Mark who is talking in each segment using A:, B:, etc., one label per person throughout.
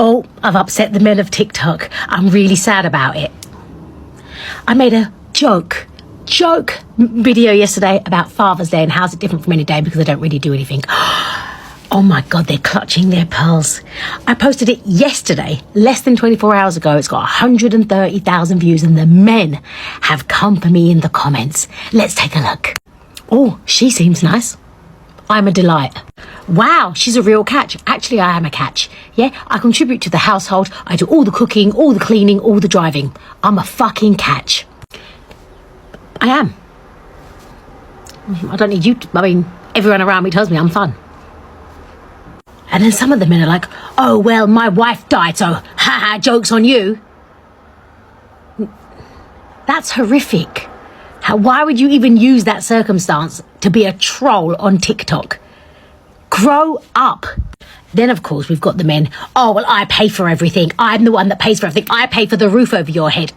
A: Oh, I've upset the men of TikTok. I'm really sad about it. I made a joke video yesterday about Father's Day and how's it different from any day because I don't really do anything. Oh my God, they're clutching their pearls. I posted it yesterday, less than 24 hours ago. It's got 130,000 views and the men have come for me in the comments. Let's take a look. Oh, she seems nice. I'm a delight. Wow, she's a real catch. Actually, I am a catch. Yeah, I contribute to the household. I do all the cooking, all the cleaning, all the driving. I'm a fucking catch. I am. I don't need you to, everyone around me tells me I'm fun. And then some of the men are like, oh, well, my wife died, so haha, joke's on you. That's horrific. Why would you even use that circumstance to be a troll on TikTok? Grow up. Then, of course, we've got the men. Oh, well, I pay for everything. I'm the one that pays for everything. I pay for the roof over your head.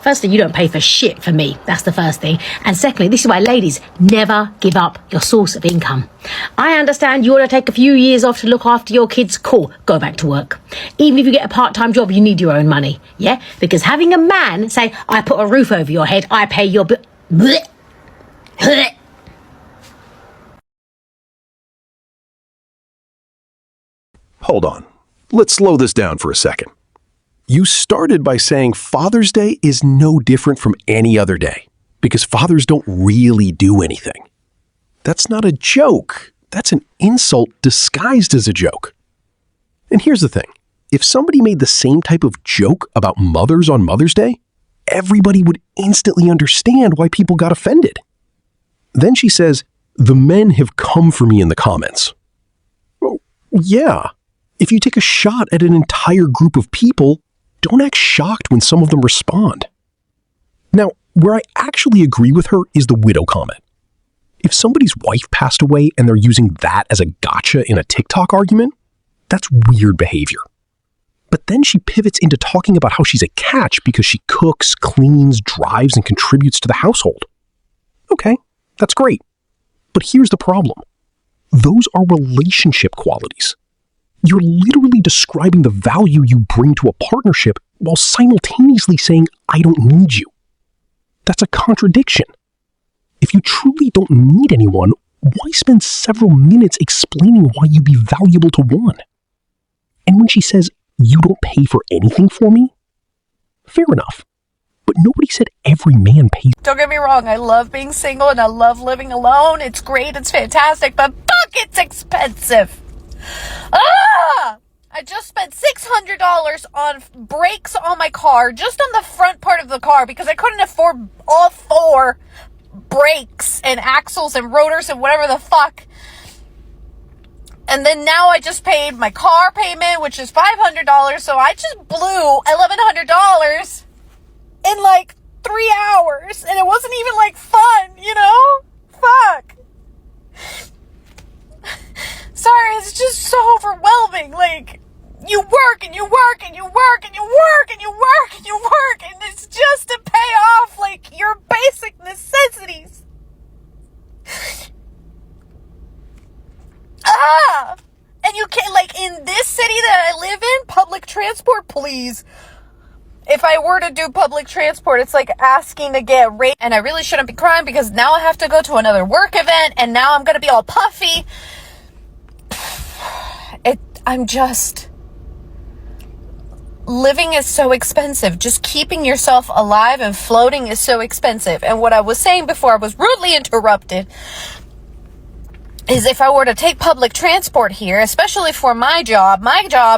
A: Firstly, you don't pay for shit for me. That's the first thing. And secondly, this is why, ladies, never give up your source of income. I understand you want to take a few years off to look after your kids. Cool. Go back to work. Even if you get a part-time job, you need your own money. Yeah? Because having a man say, I put a roof over your head, I pay your
B: Hold on. Let's slow this down for a second. You started by saying Father's Day is no different from any other day because fathers don't really do anything. That's not a joke. That's an insult disguised as a joke. And here's the thing. If somebody made the same type of joke about mothers on Mother's Day, everybody would instantly understand why people got offended. Then she says, the men have come for me in the comments. Well, yeah. If you take a shot at an entire group of people, don't act shocked when some of them respond. Now, where I actually agree with her is the widow comment. If somebody's wife passed away and they're using that as a gotcha in a TikTok argument, that's weird behavior. But then she pivots into talking about how she's a catch because she cooks, cleans, drives, and contributes to the household. Okay, that's great. But here's the problem. Those are relationship qualities. You're literally describing the value you bring to a partnership while simultaneously saying, I don't need you. That's a contradiction. If you truly don't need anyone, why spend several minutes explaining why you'd be valuable to one? And when she says, you don't pay for anything for me? Fair enough. But nobody said every man pays.
C: Don't get me wrong, I love being single and I love living alone. It's great, it's fantastic, but fuck, it's expensive. I just spent $600 on brakes on my car, just on the front part of the car, because I couldn't afford all four brakes and axles and rotors and whatever the fuck. And then now I just paid my car payment, which is $500, so I just blew $1,100 in like 3 hours, and it wasn't even like fun, you know? Fuck. Sorry, it's just so overwhelming. Like, you work and you work and you work and you work and you work and you work, and it's just to pay off like your basic necessities. And you can't, like, in this city that I live in, public transport, please. If I were to do public transport, it's like asking to get raped, and I really shouldn't be crying because now I have to go to another work event, and now I'm gonna be all puffy. I'm just, living is so expensive. Just keeping yourself alive and floating is so expensive. And what I was saying before I was rudely interrupted is if I were to take public transport here, especially for my job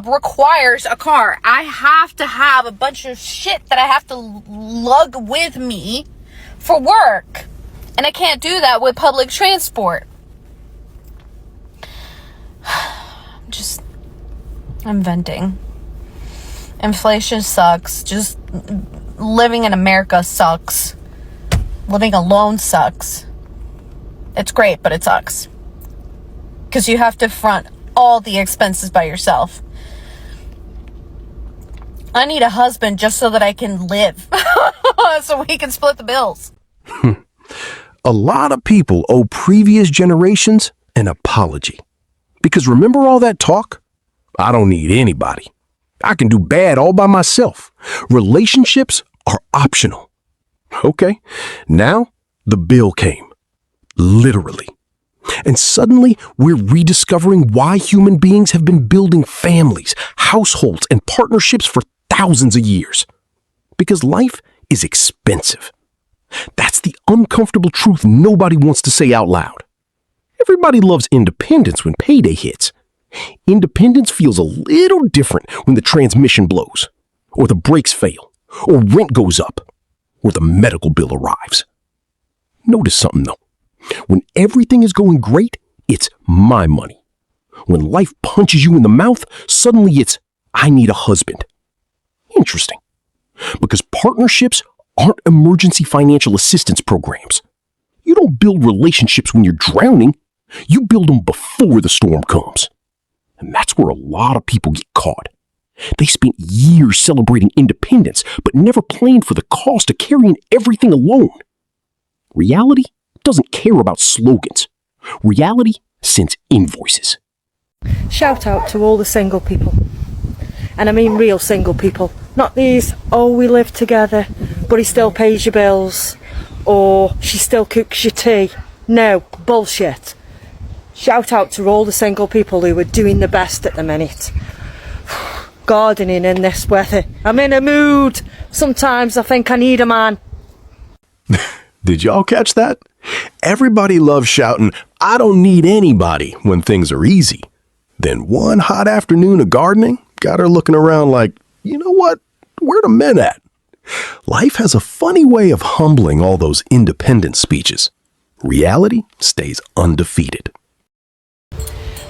C: requires a car. I have to have a bunch of shit that I have to lug with me for work. And I can't do that with public transport. I'm venting. Inflation sucks. Just living in America sucks. Living alone sucks. It's great, but it sucks. Because you have to front all the expenses by yourself. I need a husband just so that I can live. So we can split the bills.
B: A lot of people owe previous generations an apology. Because remember all that talk? I don't need anybody. I can do bad all by myself. Relationships are optional. Okay, now the bill came. Literally. And suddenly, we're rediscovering why human beings have been building families, households, and partnerships for thousands of years. Because life is expensive. That's the uncomfortable truth nobody wants to say out loud. Everybody loves independence when payday hits. Independence feels a little different when the transmission blows, or the brakes fail, or rent goes up, or the medical bill arrives. Notice something though. When everything is going great, it's my money. When life punches you in the mouth, suddenly it's, I need a husband. Interesting. Because partnerships aren't emergency financial assistance programs. You don't build relationships when you're drowning. You build them before the storm comes. And that's where a lot of people get caught. They spent years celebrating independence, but never planned for the cost of carrying everything alone. Reality doesn't care about slogans. Reality sends invoices.
D: Shout out to all the single people. And I mean real single people. Not these, oh, we live together, but he still pays your bills. Or she still cooks your tea. No, bullshit. Shout out to all the single people who are doing the best at the minute. Gardening in this weather. I'm in a mood. Sometimes I think I need a man.
B: Did y'all catch that? Everybody loves shouting, I don't need anybody when things are easy. Then one hot afternoon of gardening got her looking around like, you know what? Where the men at? Life has a funny way of humbling all those independent speeches. Reality stays undefeated.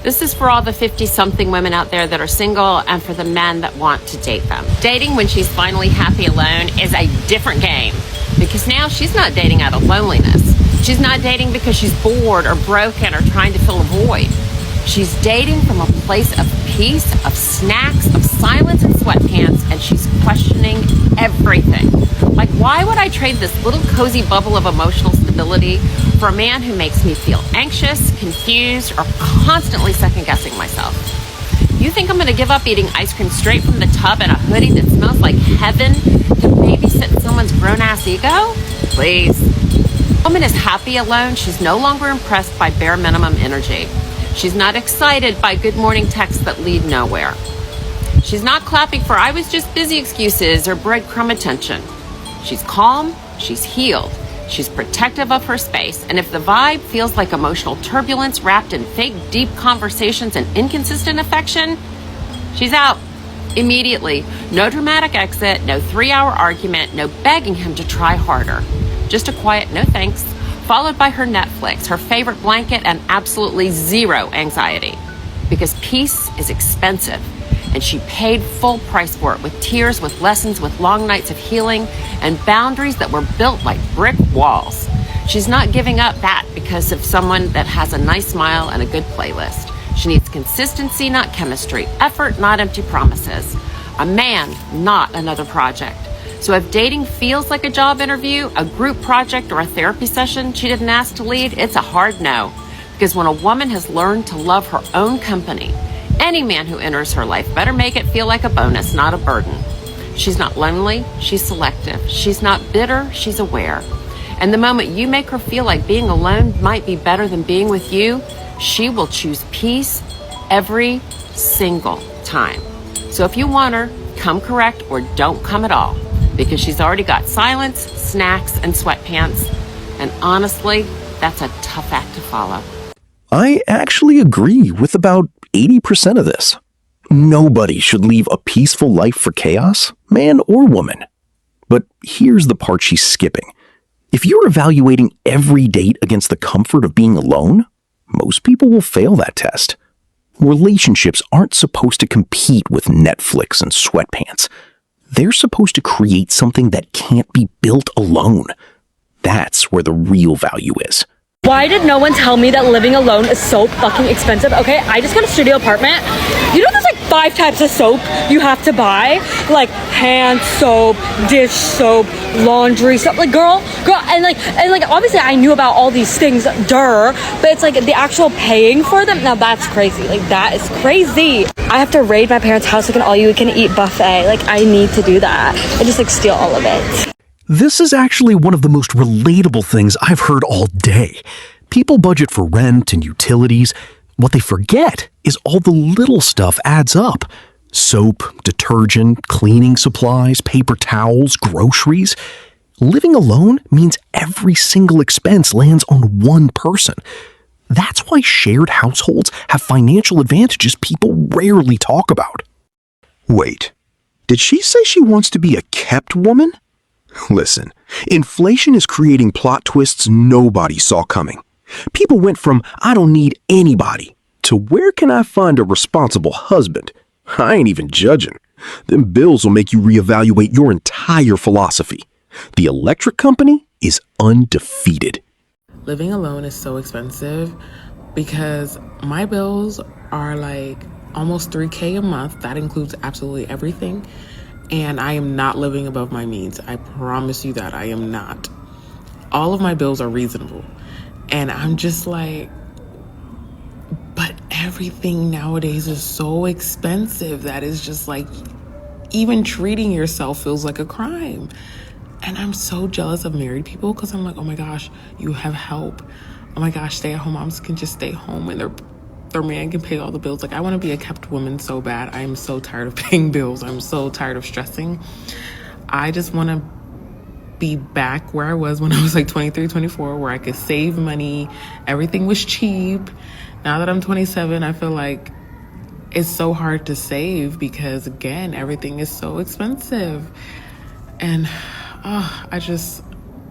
E: This is for all the 50-something women out there that are single and for the men that want to date them. Dating when she's finally happy alone is a different game because now she's not dating out of loneliness. She's not dating because she's bored or broken or trying to fill a void. She's dating from a place of peace, of snacks, of silence and sweatpants, and she's questioning everything. Like, why would I trade this little cozy bubble of emotional stability for a man who makes me feel anxious, confused, or constantly second-guessing myself? You think I'm going to give up eating ice cream straight from the tub in a hoodie that smells like heaven to babysit someone's grown-ass ego? Please. When a woman is happy alone, she's no longer impressed by bare minimum energy. She's not excited by good morning texts that lead nowhere. She's not clapping for I was just busy excuses or breadcrumb attention. She's calm, she's healed, she's protective of her space, and if the vibe feels like emotional turbulence wrapped in fake deep conversations and inconsistent affection, she's out immediately. No dramatic exit, no 3-hour argument, no begging him to try harder. Just a quiet no thanks, followed by her Netflix, her favorite blanket, and absolutely zero anxiety. Because peace is expensive, and she paid full price for it with tears, with lessons, with long nights of healing, and boundaries that were built like brick walls. She's not giving up that because of someone that has a nice smile and a good playlist. She needs consistency, not chemistry, effort, not empty promises, a man, not another project. So if dating feels like a job interview, a group project, or a therapy session she didn't ask to lead, it's a hard no. Because when a woman has learned to love her own company, any man who enters her life better make it feel like a bonus, not a burden. She's not lonely, she's selective. She's not bitter, she's aware. And the moment you make her feel like being alone might be better than being with you, she will choose peace every single time. So if you want her, come correct or don't come at all. Because she's already got silence, snacks, and sweatpants. And honestly, that's a tough act to follow.
B: I actually agree with about 80% of this. Nobody should leave a peaceful life for chaos, man or woman. But here's the part she's skipping. If you're evaluating every date against the comfort of being alone, most people will fail that test. Relationships aren't supposed to compete with Netflix and sweatpants. They're supposed to create something that can't be built alone. That's where the real value is.
D: Why did no one tell me that living alone is so fucking expensive? Okay, I just got a studio apartment. You know there's like 5 types of soap you have to buy? Like hand soap, dish soap, laundry soap. Like girl, and like obviously I knew about all these things, but it's like the actual paying for them, now that's crazy. Like that is crazy. I have to raid my parents' house like an all-you-can-eat buffet. Like I need to do that and just like steal all of it.
B: This is actually one of the most relatable things I've heard all day. People budget for rent and utilities. What they forget is all the little stuff adds up. Soap, detergent, cleaning supplies, paper towels, groceries. Living alone means every single expense lands on one person. That's why shared households have financial advantages people rarely talk about. Wait, did she say she wants to be a kept woman? Listen, inflation is creating plot twists nobody saw coming. People went from, I don't need anybody, to where can I find a responsible husband? I ain't even judging. Them bills will make you reevaluate your entire philosophy. The electric company is undefeated.
F: Living alone is so expensive because my bills are like almost $3,000 a month. That includes absolutely everything. And I am not living above my means. I promise you that I am not. All of my bills are reasonable. And I'm just like, but everything nowadays is so expensive that is just like, even treating yourself feels like a crime. And I'm so jealous of married people because I'm like, oh my gosh, you have help. Oh my gosh, stay-at-home moms can just stay home and their man can pay all the bills. Like, I want to be a kept woman so bad. I am so tired of paying bills. I'm so tired of stressing. I just want to be back where I was when I was like 23, 24, where I could save money. Everything was cheap. Now that I'm 27, I feel like it's so hard to save because, again, everything is so expensive. And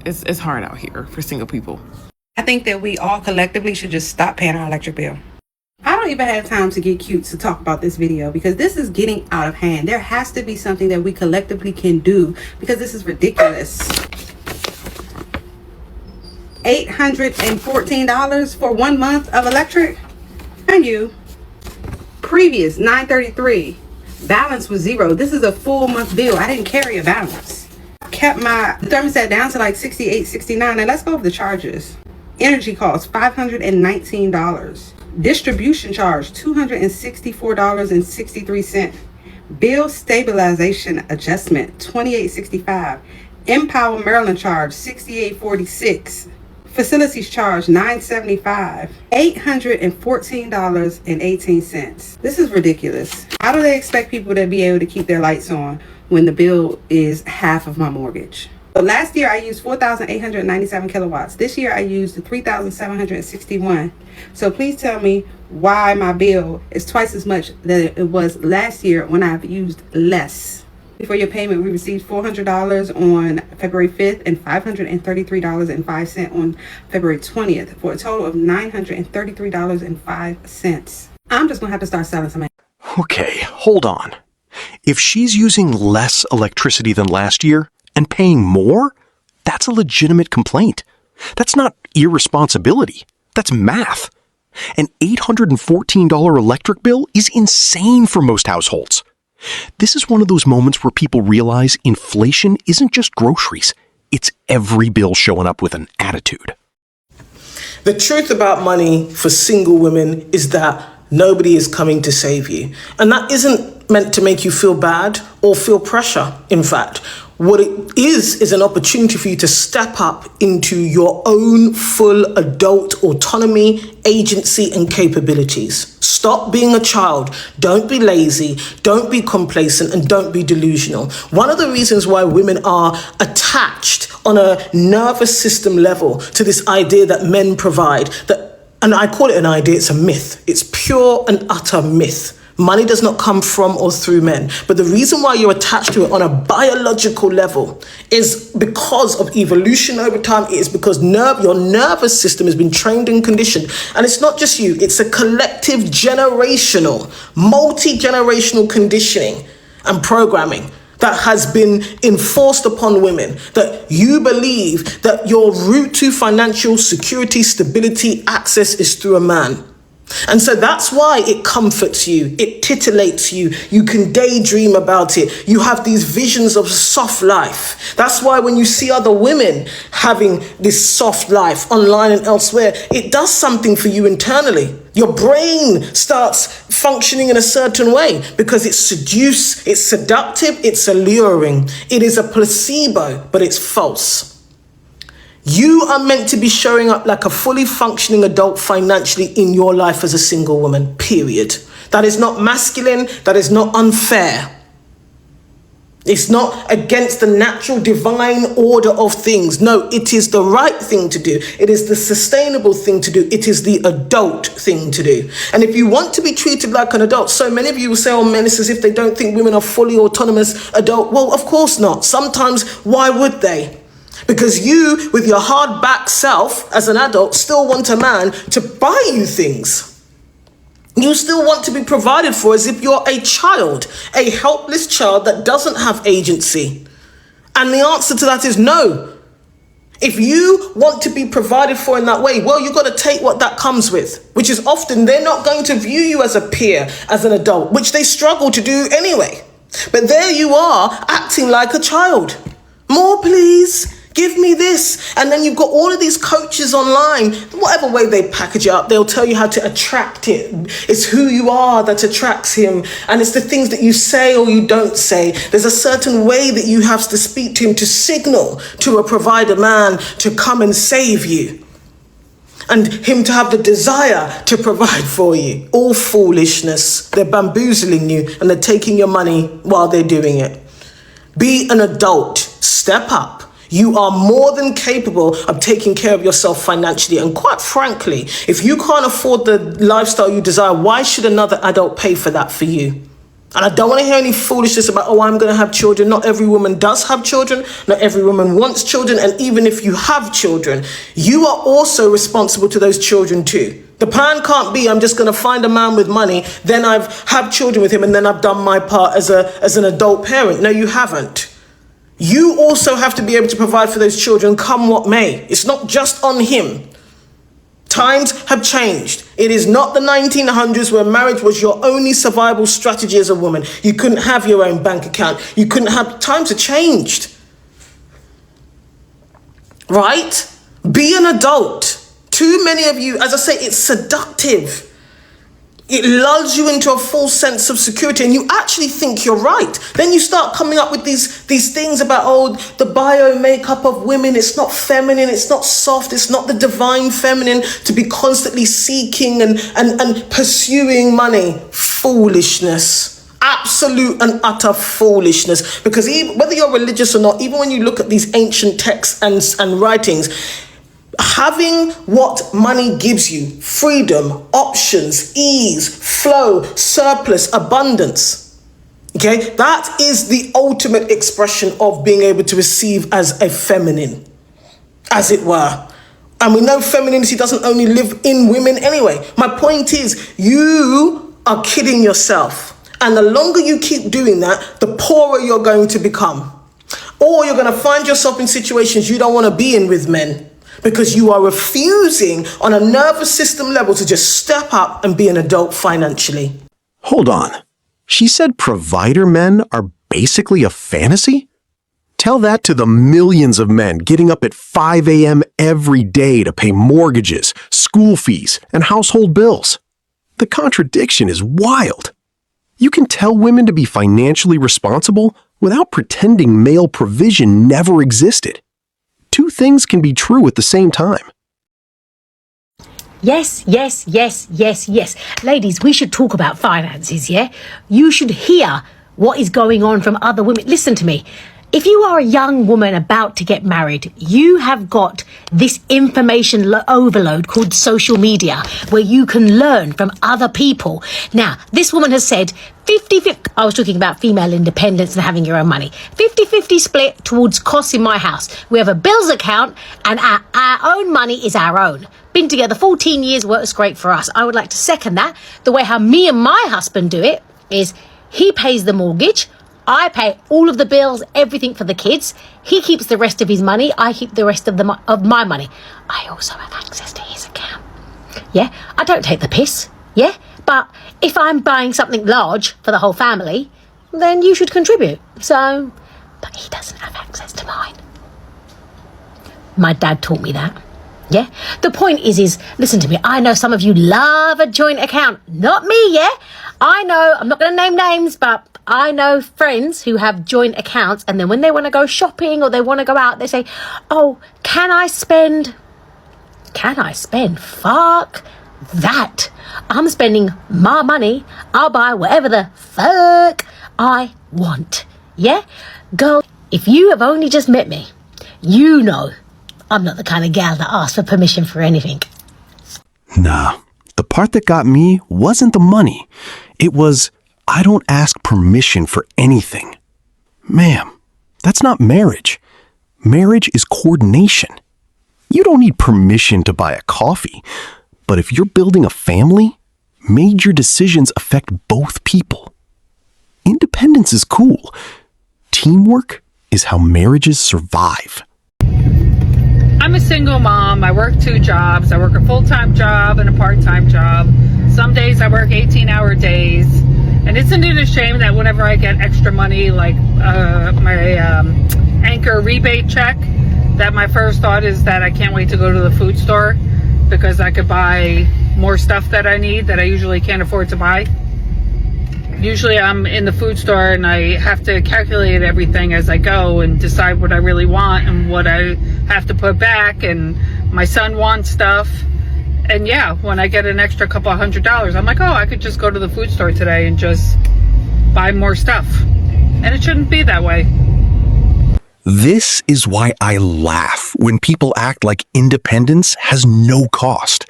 F: it's hard out here for single people.
G: I think that we all collectively should just stop paying our electric bill. I don't even have time to get cute to talk about this video because this is getting out of hand. There has to be something that we collectively can do because this is ridiculous. $814 for 1 month of electric? And you. Previous, $933. Balance was $0. This is a full month bill. I didn't carry a balance. Kept my thermostat down to like 68, 69. Now let's go over the charges. Energy cost, $519. Distribution charge, $264.63. Bill stabilization adjustment, $28.65. Empower Maryland charge, $68.46. Facilities charge, $975. $814.18. This is ridiculous. How do they expect people to be able to keep their lights on when the bill is half of my mortgage? Last year I used 4,897 kilowatts. This year I used 3,761. So please tell me why my bill is twice as much than it was last year when I've used less. For your payment, we received $400 on February 5th and $533.05 on February 20th for a total of $933.05. I'm just gonna have to start selling some.
B: Okay, hold on. If she's using less electricity than last year and paying more, that's a legitimate complaint. That's not irresponsibility. That's math. An $814 electric bill is insane for most households. This is one of those moments where people realize inflation isn't just groceries. It's every bill showing up with an attitude.
H: The truth about money for single women is that nobody is coming to save you. And that isn't meant to make you feel bad or feel pressure. In fact, what it is an opportunity for you to step up into your own full adult autonomy, agency, and capabilities. Stop being a child. Don't be lazy. Don't be complacent, and don't be delusional. One of the reasons why women are attached on a nervous system level to this idea that men provide, and I call it an idea, it's a myth. It's pure and utter myth. Money does not come from or through men. But the reason why you're attached to it on a biological level is because of evolution over time. It is because your nervous system has been trained and conditioned. And it's not just you. It's a collective generational, multi-generational conditioning and programming that has been enforced upon women, that you believe that your route to financial security, stability, access is through a man. And so that's why it comforts you, it titillates you, you can daydream about it, you have these visions of soft life. That's why when you see other women having this soft life online and elsewhere, it does something for you internally. Your brain starts functioning in a certain way because it's seductive, it's alluring. It is a placebo, but it's false. You are meant to be showing up like a fully functioning adult financially in your life as a single woman, period. That is not masculine, that is not unfair. It's not against the natural divine order of things. No, it is the right thing to do. It is the sustainable thing to do. It is the adult thing to do. And if you want to be treated like an adult, so many of you will say, oh, men, it's as if they don't think women are fully autonomous adult. Well, of course not. Sometimes, why would they? Because you, with your hard back self as an adult, still want a man to buy you things. You still want to be provided for as if you're a child, a helpless child that doesn't have agency. And the answer to that is no. If you want to be provided for in that way, well, you've got to take what that comes with, which is often they're not going to view you as a peer, as an adult, which they struggle to do anyway. But there you are, acting like a child. More, please. Give me this. And then you've got all of these coaches online, whatever way they package it up, they'll tell you how to attract it. It's who you are that attracts him. And it's the things that you say or you don't say. There's a certain way that you have to speak to him to signal to a provider man to come and save you. And him to have the desire to provide for you. All foolishness. They're bamboozling you and they're taking your money while they're doing it. Be an adult. Step up. You are more than capable of taking care of yourself financially. And quite frankly, if you can't afford the lifestyle you desire, why should another adult pay for that for you? And I don't want to hear any foolishness about, oh, I'm going to have children. Not every woman does have children. Not every woman wants children. And even if you have children, you are also responsible to those children too. The plan can't be, I'm just going to find a man with money, then I've had children with him, and then I've done my part as an adult parent. No, you haven't. You also have to be able to provide for those children come what may. It's not just on him. Times have changed. It is not the 1900s where marriage was your only survival strategy as a woman. You couldn't have your own bank account. You couldn't have... Times have changed. Right? Be an adult. Too many of you, as I say, it's seductive. It lulls you into a false sense of security and you actually think you're right. Then you start coming up with these things about, oh, the bio makeup of women, it's not feminine, it's not soft, it's not the divine feminine to be constantly seeking and pursuing money. Foolishness. Absolute and utter foolishness. Because even, whether you're religious or not, even when you look at these ancient texts and writings, having what money gives you, freedom, options, ease, flow, surplus, abundance, okay, that is the ultimate expression of being able to receive as a feminine, as it were. And we know femininity doesn't only live in women anyway. My point is, you are kidding yourself. And the longer you keep doing that, the poorer you're going to become. Or you're going to find yourself in situations you don't want to be in with men. Because you are refusing on a nervous system level to just step up and be an adult financially.
B: Hold on. She said provider men are basically a fantasy? Tell that to the millions of men getting up at 5 a.m. every day to pay mortgages, school fees, and household bills. The contradiction is wild. You can tell women to be financially responsible without pretending male provision never existed. Two things can be true at the same time.
A: Yes. Ladies, we should talk about finances, yeah? You should hear what is going on from other women. Listen to me. If you are a young woman about to get married, you have got this information overload called social media where you can learn from other people. Now, this woman has said 50-50, I was talking about female independence and having your own money, 50-50 split towards costs in my house. We have a bills account and our own money is our own. Been together 14 years, works great for us. I would like to second that. The way how me and my husband do it is he pays the mortgage, I pay all of the bills, everything for the kids. He keeps the rest of his money. I keep the rest of my money. I also have access to his account. Yeah, I don't take the piss. Yeah, but if I'm buying something large for the whole family, then you should contribute. So, but he doesn't have access to mine. My dad taught me that. Yeah, the point is, listen to me. I know some of you love a joint account. Not me, yeah? I know, I'm not going to name names, but I know friends who have joint accounts, and then when they want to go shopping or they want to go out, they say, oh, can I spend? Fuck that. I'm spending my money. I'll buy whatever the fuck I want. Yeah? Girl, if you have only just met me, you know I'm not the kind of gal that asks for permission for anything.
B: Nah, the part that got me wasn't the money. It was, I don't ask permission for anything. Ma'am, that's not marriage. Marriage is coordination. You don't need permission to buy a coffee. But if you're building a family, major decisions affect both people. Independence is cool. Teamwork is how marriages survive.
I: I'm a single mom. I work 2 jobs. I work a full-time job and a part-time job. Some days I work 18-hour days. And isn't it a shame that whenever I get extra money, like my Anchor rebate check, that my first thought is that I can't wait to go to the food store because I could buy more stuff that I need that I usually can't afford to buy. Usually I'm in the food store and I have to calculate everything as I go and decide what I really want and what I have to put back, and my son wants stuff. And yeah, when I get an extra couple $100, I'm like, oh, I could just go to the food store today and just buy more stuff. And it shouldn't be that way.
B: This is why I laugh when people act like independence has no cost.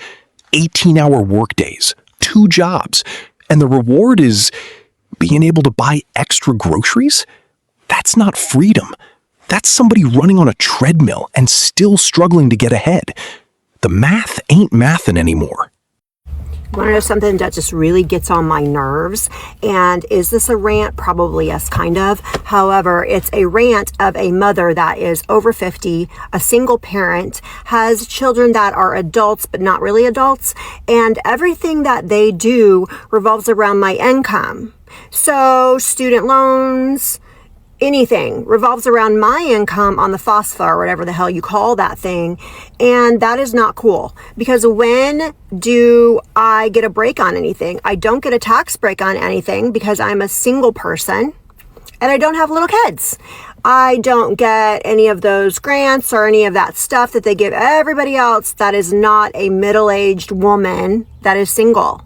B: 18-hour workdays, 2 jobs, and the reward is being able to buy extra groceries? That's not freedom. That's somebody running on a treadmill and still struggling to get ahead. The math ain't mathin' anymore.
J: Want to know something that just really gets on my nerves? And is this a rant? Probably, yes, kind of. However, it's a rant of a mother that is over 50, a single parent, has children that are adults but not really adults, and everything that they do revolves around my income. So student loans, anything revolves around my income on the FAFSA or whatever the hell you call that thing. And that is not cool, because when do I get a break on anything? I don't get a tax break on anything because I'm a single person and I don't have little kids. I don't get any of those grants or any of that stuff that they give everybody else that is not a middle-aged woman that is single.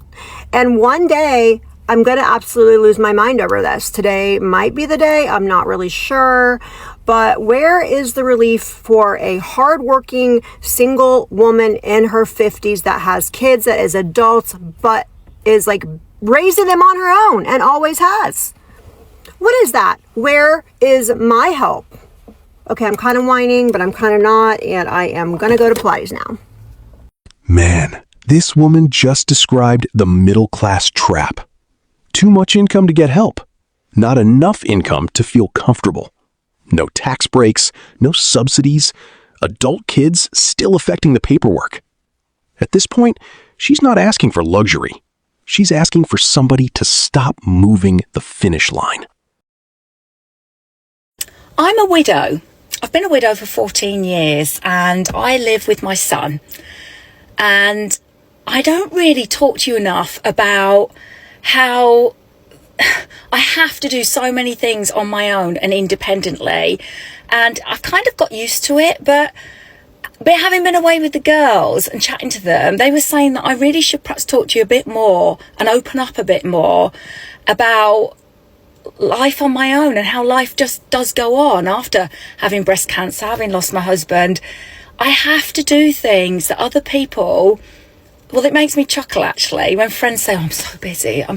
J: And one day I'm going to absolutely lose my mind over this. Today might be the day. I'm not really sure. But where is the relief for a hardworking single woman in her 50s that has kids, that is adults, but is like raising them on her own and always has? What is that? Where is my help? Okay, I'm kind of whining, but I'm kind of not. And I am going to go to Pilates now.
B: Man, this woman just described the middle-class trap. Too much income to get help. Not enough income to feel comfortable. No tax breaks, no subsidies. Adult kids still affecting the paperwork. At this point, she's not asking for luxury. She's asking for somebody to stop moving the finish line.
K: I'm a widow. I've been a widow for 14 years and I live with my son. And I don't really talk to you enough about how I have to do so many things on my own and independently, and I've kind of got used to it, but having been away with the girls and chatting to them, they were saying that I really should perhaps talk to you a bit more and open up a bit more about life on my own and how life just does go on after having breast cancer, having lost my husband. I have to do things that other people well, it makes me chuckle actually when friends say, oh, I'm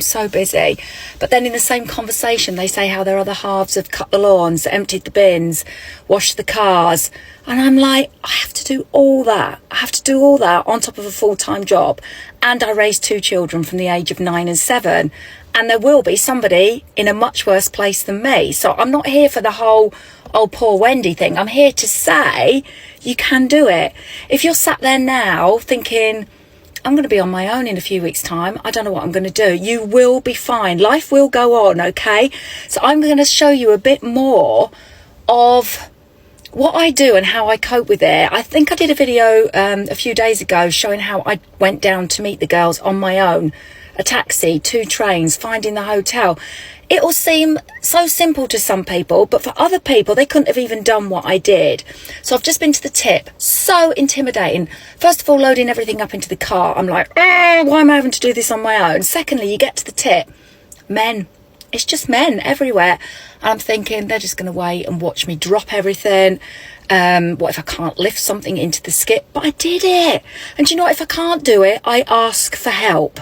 K: so busy. But then in the same conversation, they say how their other halves have cut the lawns, emptied the bins, washed the cars. And I'm like, I have to do all that. I have to do all that on top of a full-time job. And I raised 2 children from the age of 9 and 7. And there will be somebody in a much worse place than me. So I'm not here for the whole, oh, poor Wendy thing. I'm here to say you can do it. If you're sat there now thinking, I'm going to be on my own in a few weeks' time, I don't know what I'm going to do, you will be fine. Life will go on, okay? So I'm going to show you a bit more of what I do and how I cope with it. I think I did a video a few days ago showing how I went down to meet the girls on my own. A taxi, 2 trains, finding the hotel. It will seem so simple to some people, but for other people, they couldn't have even done what I did. So I've just been to the tip. So intimidating. First of all, loading everything up into the car. I'm like, oh, why am I having to do this on my own? Secondly, you get to the tip. Men. It's just men everywhere. And I'm thinking they're just going to wait and watch me drop everything. What if I can't lift something into the skip? But I did it. And do you know what? If I can't do it, I ask for help.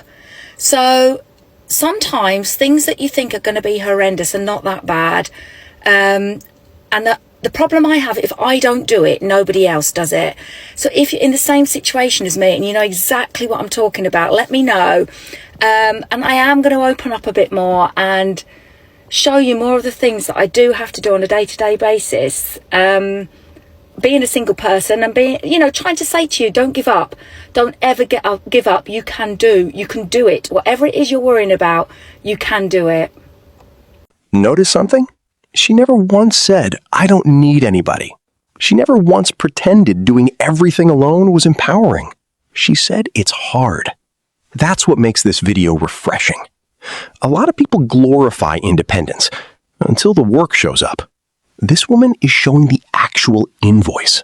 K: So sometimes things that you think are going to be horrendous are not that bad. And the problem I have, if I don't do it, nobody else does it. So if you're in the same situation as me and you know exactly what I'm talking about, let me know. And I am going to open up a bit more and show you more of the things that I do have to do on a day-to-day basis. Being a single person and being, trying to say to you, don't give up. Don't ever give up. You can do it. Whatever it is you're worrying about, you can do it.
B: Notice something? She never once said, I don't need anybody. She never once pretended doing everything alone was empowering. She said it's hard. That's what makes this video refreshing. A lot of people glorify independence until the work shows up. This woman is showing the actual invoice.